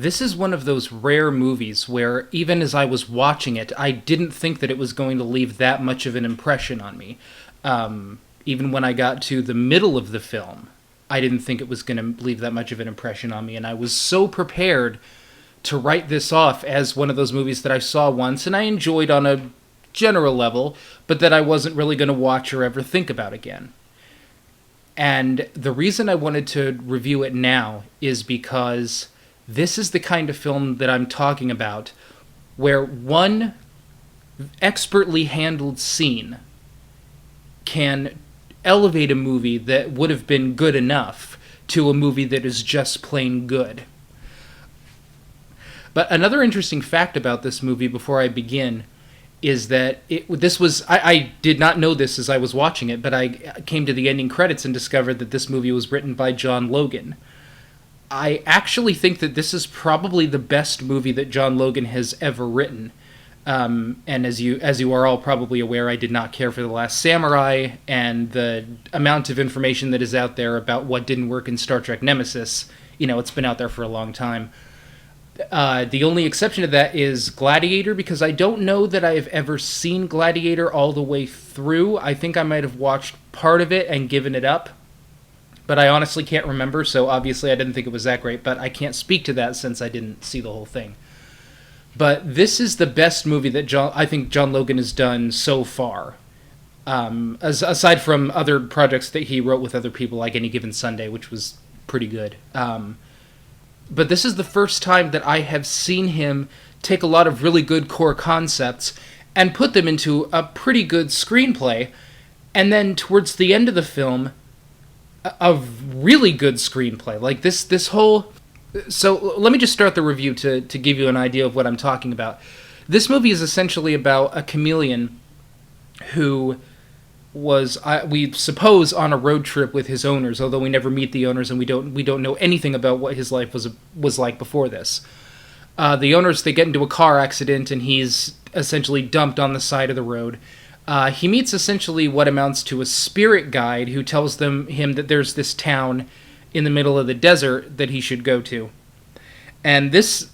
This is one of those rare movies where, even as I was watching it, I didn't think that it was going to leave that much of an impression on me. Even when I got to the middle of the film, I didn't think it was going to leave that much of an impression on me, and I was so prepared to write this off as one of those movies that I saw once and I enjoyed on a general level, but that I wasn't really going to watch or ever think about again. And the reason I wanted to review it now is because this is the kind of film that I'm talking about, where one expertly handled scene can elevate a movie that would have been good enough to a movie that is just plain good. But another interesting fact about this movie before I begin is that I did not know this as I was watching it, but I came to the ending credits and discovered that this movie was written by John Logan. I actually think that this is probably the best movie that John Logan has ever written. And as you are all probably aware, I did not care for The Last Samurai, and the amount of information that is out there about what didn't work in Star Trek Nemesis, it's been out there for a long time. The only exception to that is Gladiator, because I don't know that I have ever seen Gladiator all the way through. I think I might have watched part of it and given it up, but I honestly can't remember, so obviously I didn't think it was that great, but I can't speak to that since I didn't see the whole thing. But this is the best movie that I think John Logan has done so far. Aside from other projects that he wrote with other people, like Any Given Sunday, which was pretty good. But this is the first time that I have seen him take a lot of really good core concepts and put them into a pretty good screenplay, and then towards the end of the film, a really good screenplay. Like this whole... So let me just start the review to give you an idea of what I'm talking about. This movie is essentially about a chameleon who was, we suppose, on a road trip with his owners, although we never meet the owners and we don't know anything about what his life was like before this. The owners, they get into a car accident and he's essentially dumped on the side of the road. He meets essentially what amounts to a spirit guide who tells him that there's this town in the middle of the desert that he should go to. And this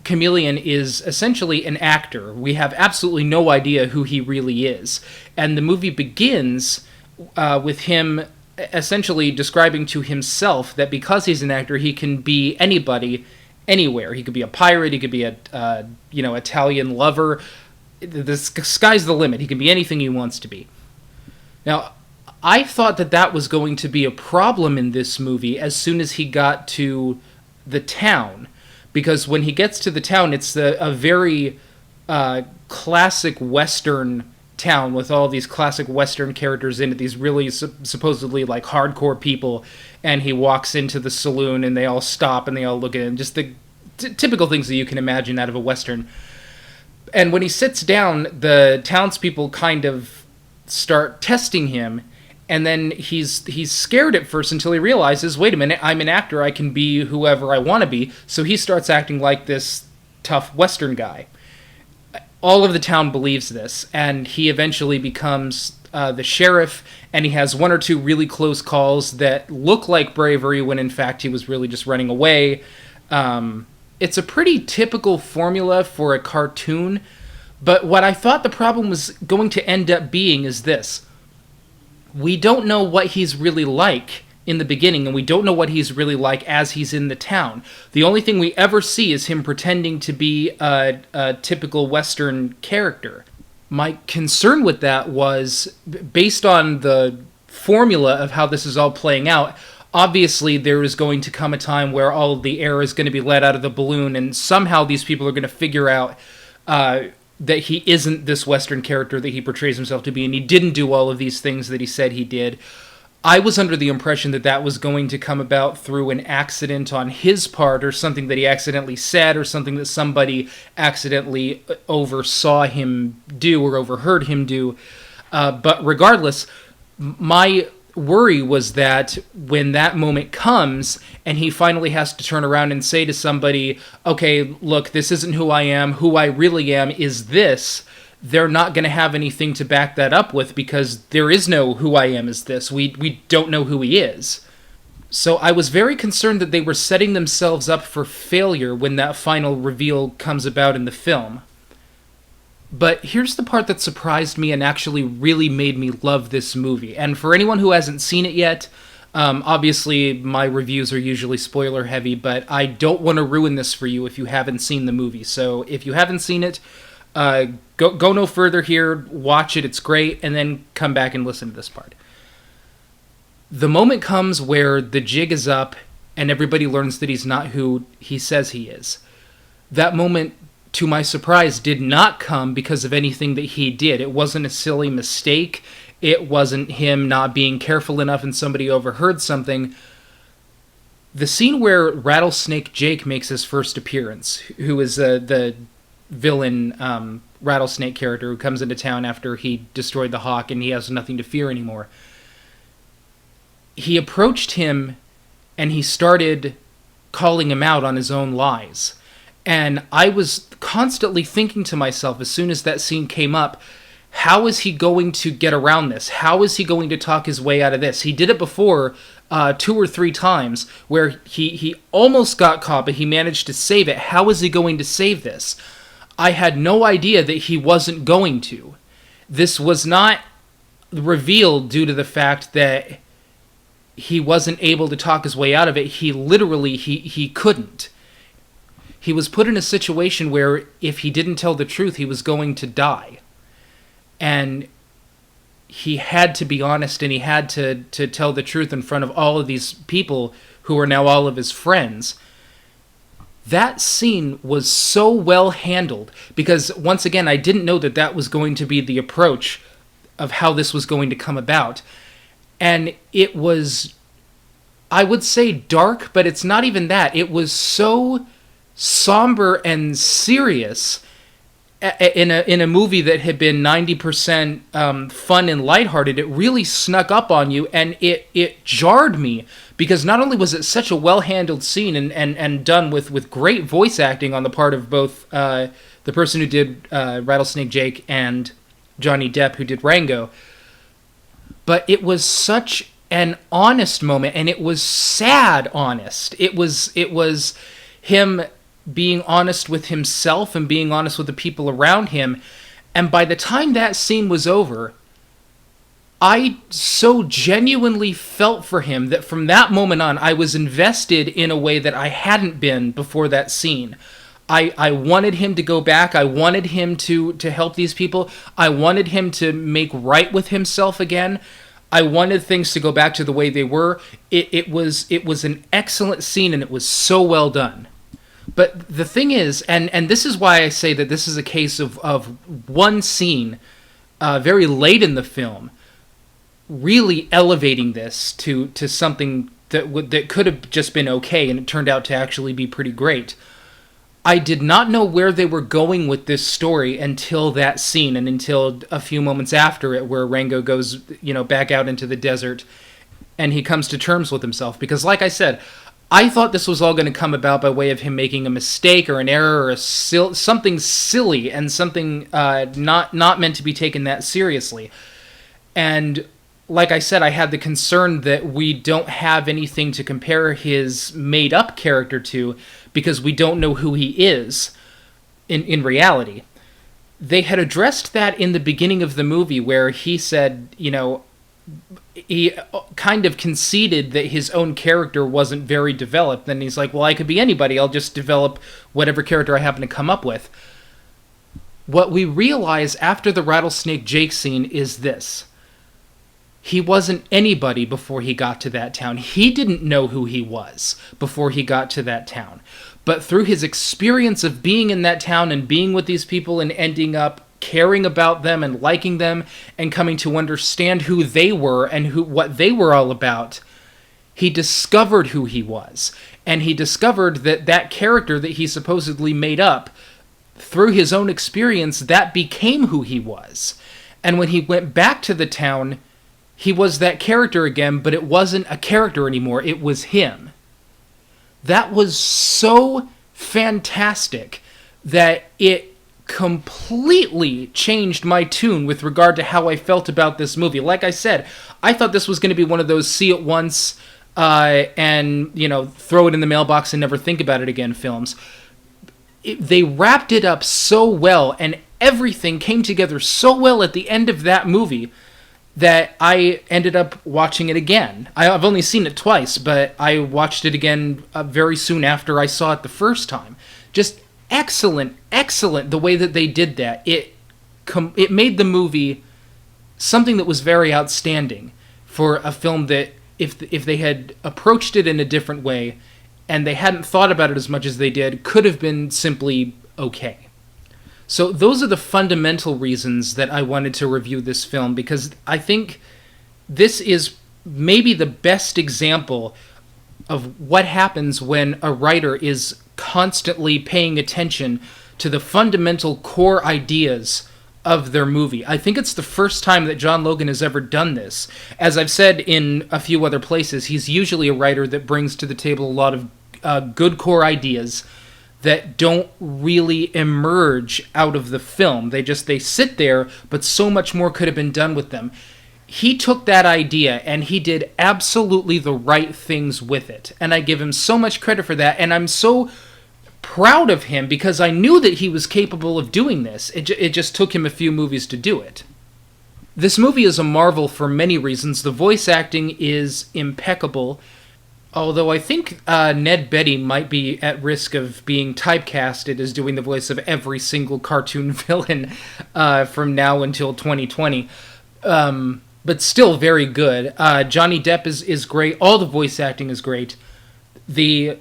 chameleon is essentially an actor. We have absolutely no idea who he really is. And the movie begins with him essentially describing to himself that because he's an actor, he can be anybody, anywhere. He could be a pirate, he could be a Italian lover. The sky's the limit. He can be anything he wants to be. Now, I thought that was going to be a problem in this movie as soon as he got to the town. Because when he gets to the town, it's a very classic Western town with all these classic Western characters in it, these really supposedly like hardcore people, and he walks into the saloon and they all stop and they all look at him, just the typical things that you can imagine out of a Western. And when he sits down, the townspeople kind of start testing him, and then he's scared at first until he realizes, wait a minute, I'm an actor, I can be whoever I want to be, so he starts acting like this tough Western guy. All of the town believes this, and he eventually becomes the sheriff, and he has one or two really close calls that look like bravery when in fact he was really just running away. It's a pretty typical formula for a cartoon, but what I thought the problem was going to end up being is this. We don't know what he's really like in the beginning, and we don't know what he's really like as he's in the town. The only thing we ever see is him pretending to be a typical Western character. My concern with that was, based on the formula of how this is all playing out, obviously there is going to come a time where all of the air is going to be let out of the balloon, and somehow these people are going to figure out that he isn't this Western character that he portrays himself to be, and he didn't do all of these things that he said he did. I was under the impression that was going to come about through an accident on his part, or something that he accidentally said, or something that somebody accidentally oversaw him do or overheard him do. But regardless, my worry was that when that moment comes and he finally has to turn around and say to somebody, okay, look, this isn't who I am, who I really am is this, they're not going to have anything to back that up with, because there is no who I am is this. We don't know who he is. So I was very concerned that they were setting themselves up for failure when that final reveal comes about in the film. But here's the part that surprised me and actually really made me love this movie. And for anyone who hasn't seen it yet, obviously my reviews are usually spoiler heavy, but I don't want to ruin this for you if you haven't seen the movie. So if you haven't seen it, go no further here, watch it, it's great, and then come back and listen to this part. The moment comes where the jig is up and everybody learns that he's not who he says he is. That moment, to my surprise, did not come because of anything that he did. It wasn't a silly mistake. It wasn't him not being careful enough and somebody overheard something. The scene where Rattlesnake Jake makes his first appearance, who is the villain Rattlesnake character who comes into town after he destroyed the Hawk and he has nothing to fear anymore. He approached him and he started calling him out on his own lies. And I was constantly thinking to myself as soon as that scene came up, how is he going to get around this? How is he going to talk his way out of this? He did it before 2 or 3 times where he almost got caught, but he managed to save it. How is he going to save this? I had no idea that he wasn't going to. This was not revealed due to the fact that he wasn't able to talk his way out of it. He literally, he couldn't. He was put in a situation where if he didn't tell the truth, he was going to die. And he had to be honest, and he had to tell the truth in front of all of these people who are now all of his friends. That scene was so well handled because, once again, I didn't know that that was going to be the approach of how this was going to come about. And it was, I would say, dark, but it's not even that. It was so somber and serious in a movie that had been 90% fun and lighthearted. It really snuck up on you, and it jarred me because not only was it such a well-handled scene and done with great voice acting on the part of both the person who did Rattlesnake Jake and Johnny Depp who did Rango, but it was such an honest moment, and it was sad honest. It was him being honest with himself and being honest with the people around him. And by the time that scene was over, I so genuinely felt for him that from that moment on, I was invested in a way that I hadn't been before that scene. I wanted him to go back. I wanted him to help these people. I wanted him to make right with himself again. I wanted things to go back to the way they were. It was an excellent scene, and it was so well done. But the thing is, and this is why I say that this is a case of one scene very late in the film really elevating this to something that could have just been okay, and it turned out to actually be pretty great. I did not know where they were going with this story until that scene and until a few moments after it, where Rango goes, back out into the desert and he comes to terms with himself. Because like I said, I thought this was all going to come about by way of him making a mistake or an error or something silly and something not meant to be taken that seriously. And like I said, I had the concern that we don't have anything to compare his made-up character to because we don't know who he is in reality. They had addressed that in the beginning of the movie where he said, he kind of conceded that his own character wasn't very developed. Then he's like, well, I could be anybody. I'll just develop whatever character I happen to come up with. What we realize after the Rattlesnake Jake scene is this. He wasn't anybody before he got to that town. He didn't know who he was before he got to that town. But through his experience of being in that town and being with these people and ending up caring about them and liking them and coming to understand who they were and what they were all about, he discovered who he was. And he discovered that character that he supposedly made up, through his own experience, that became who he was. And when he went back to the town, he was that character again, but it wasn't a character anymore. It was him. That was so fantastic that it completely changed my tune with regard to how I felt about this movie. Like I said, I thought this was going to be one of those see it once, and, throw it in the mailbox and never think about it again films. They wrapped it up so well, and everything came together so well at the end of that movie that I ended up watching it again. I've only seen it twice, but I watched it again very soon after I saw it the first time. Just excellent the way that they did that. It made the movie something that was very outstanding for a film that if they had approached it in a different way and they hadn't thought about it as much as they did, could have been simply okay. So those are the fundamental reasons that I wanted to review this film, because I think this is maybe the best example of what happens when a writer is constantly paying attention to the fundamental core ideas of their movie. I think it's the first time that John Logan has ever done this. As I've said in a few other places, he's usually a writer that brings to the table a lot of good core ideas that don't really emerge out of the film. They sit there, but so much more could have been done with them. He took that idea and he did absolutely the right things with it. And I give him so much credit for that. And I'm so proud of him because I knew that he was capable of doing this. It just took him a few movies to do it. This movie is a marvel for many reasons. The voice acting is impeccable. Although I think Ned Beatty might be at risk of being typecasted as doing the voice of every single cartoon villain from now until 2020. But still very good. Johnny Depp is great. All the voice acting is great. The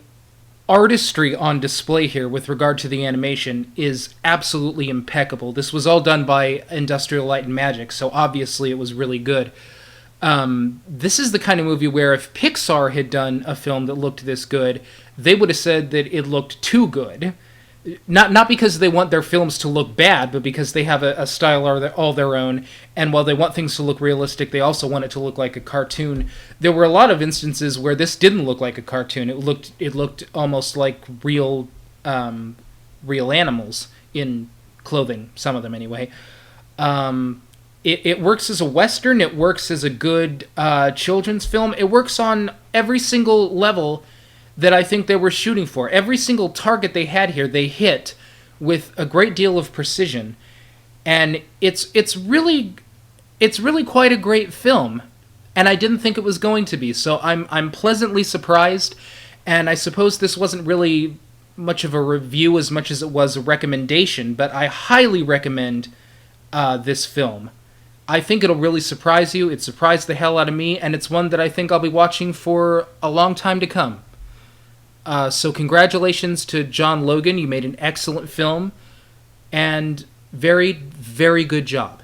artistry on display here with regard to the animation is absolutely impeccable. This was all done by Industrial Light and Magic, so obviously it was really good. This is the kind of movie where if Pixar had done a film that looked this good, they would have said that it looked too good. Not because they want their films to look bad, but because they have a style all their own, and while they want things to look realistic, they also want it to look like a cartoon. There were a lot of instances where this didn't look like a cartoon. It looked almost like real animals in clothing, some of them anyway. It works as a Western, it works as a good children's film, it works on every single level that I think they were shooting for. Every single target they had here, they hit with a great deal of precision. And it's really quite a great film. And I didn't think it was going to be. So I'm pleasantly surprised. And I suppose this wasn't really much of a review as much as it was a recommendation, but I highly recommend this film. I think it'll really surprise you. It surprised the hell out of me, and it's one that I think I'll be watching for a long time to come. So congratulations to John Logan. You made an excellent film, and very, very good job.